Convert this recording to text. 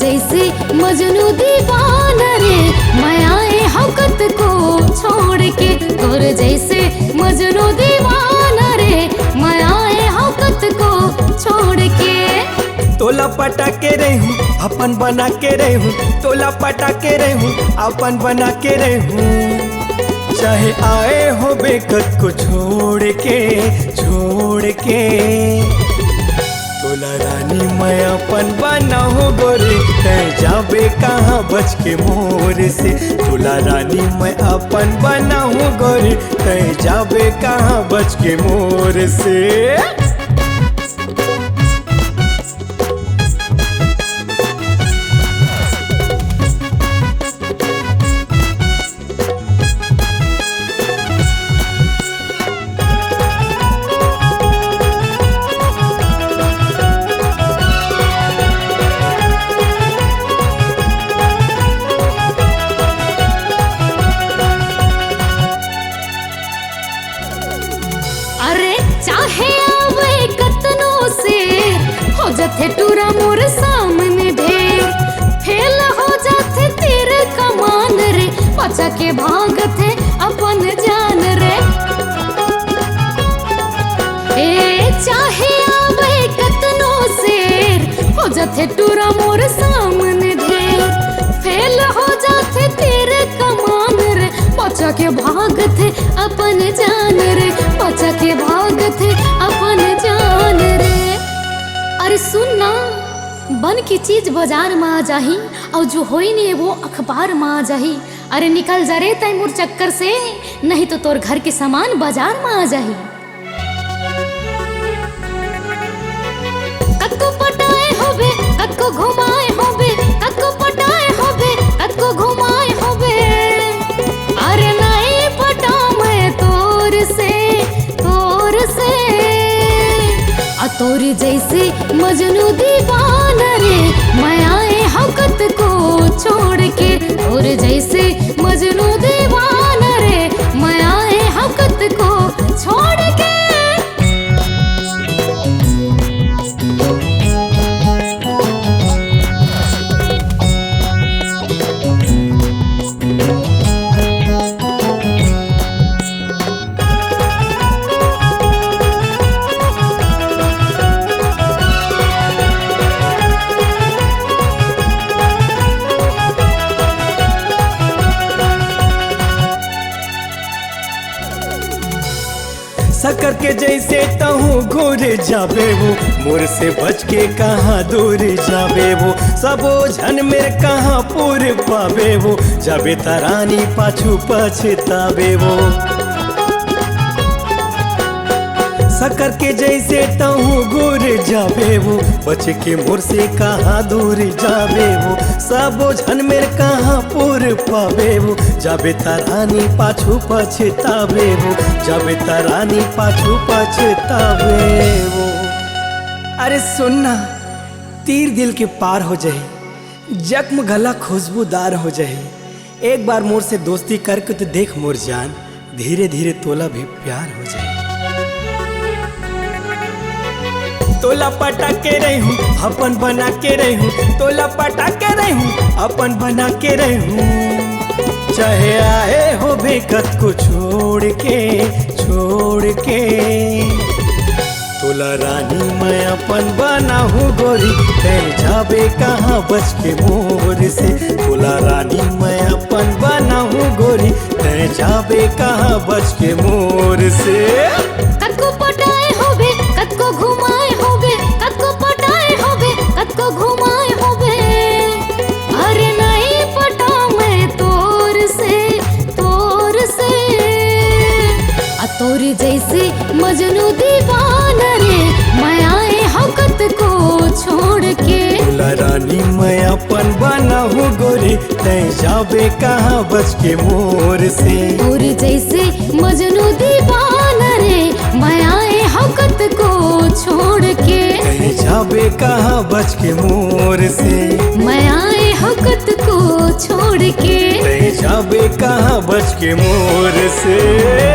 जैसे मजनू दीवाना रे मैं आए हकत को छोड़ के, तोर जैसे मजनू दीवाना रे मैं आए हकत को छोड़ के। तोला पटा के रहूं अपन बना के रहूं, तोला पटा के रहूं अपन बना के रहूं, चाहे आए हो बेकत को छोड़ के छोड़ के। तोला रानी मैं अपन बना हो गोरे तय जाबे कहाँ बच के मोर से, तोला रानी मैं अपन बना हो गोरे तय जाबे कहाँ बच के मोर से। चाहे आवे कतनों से हो जाते टूरा मोर सामने ढेर, फेल हो जाते तेरे कमान रे बचा के भागते अपन जान रे। चाहे आवे कतनों से हो जाते टूरा मोर सामने ढेर, फेल हो जाते तेरे कमान रे बचा के भागते अपन जान रे, बचा के भागते अपन जान रे। अरे सुन ना, बन की चीज बाजार में आ जाही और जो होई नहीं वो अखबार में आ जाही। अरे निकल जा रे तैमूर चक्कर से, नहीं तो तोर घर के सामान बाजार में आ जाही। कत्को पटाए होबे कत्को घुमाए होबे, कत्को पटाए होबे कत्को घुमाए होबे, अरे नहीं पटा मैं तोर से तोर जैसे मजनू दीवाना रे मैं आए हकत को छोड़ के, तोर जैसे मजनू दीवाना रे मैं आए हकत को छोड़ के। शक्कर के जैसे तहूँ घूर जाबे वो, मोर से बच के कहाँ दूर जाबे वो, सबो झन मेरे कहाँ पूर पाबे वो, जाबे तरानी पाछू पछताबे वो। शक्कर के जैसे तहूँ घूर जाबे वो, बच के मोर से कहाँ दूर जाबे वो, सबो झन मेरे कहाँ पूर पाबे वो, जाबे तरानी पाछू पछताबे वो, जाबे तरानी पाछू पछताबे वो। अरे सुनना, तीर दिल के पार हो जाए, जख्म गला खुशबूदार हो जाए, एक बार मोर से दोस्ती करके तो देख मोर जान, धीरे धीरे तोला भी प्यार हो जाए। तोला पटा के रहूं अपन बना के रहूं, तोला पटा के रहूं अपन बना के रहूं, चाहे आए हो बेकत को छोड़ के छोड़ के। तोला रानी मैं अपन बना हूँ गोरी तय जाबे कहाँ बच के मोर से, तोला रानी मैं अपन बना हूँ गोरी तय जाबे कहाँ बच के मोर से। कत्को पटाए होबे कत्को घुमाए होबे, कत्को पटाए होबे कत्को घुमाए होबे, अरे नहीं पटा जैसे मजनू दीवाना रे मैं आए हकत को छोड़ के। बोला रानी मैं अपन बनाहू गोरी, तय जाबे कहाँ बच के मोर से। और जैसे मजनू दीवाना रे मैं आए हकत को छोड़ के। तय जाबे कहाँ बच के मोर से। मैं आए हकत को छोड़ के। तय जाबे कहाँ बच के मोर से।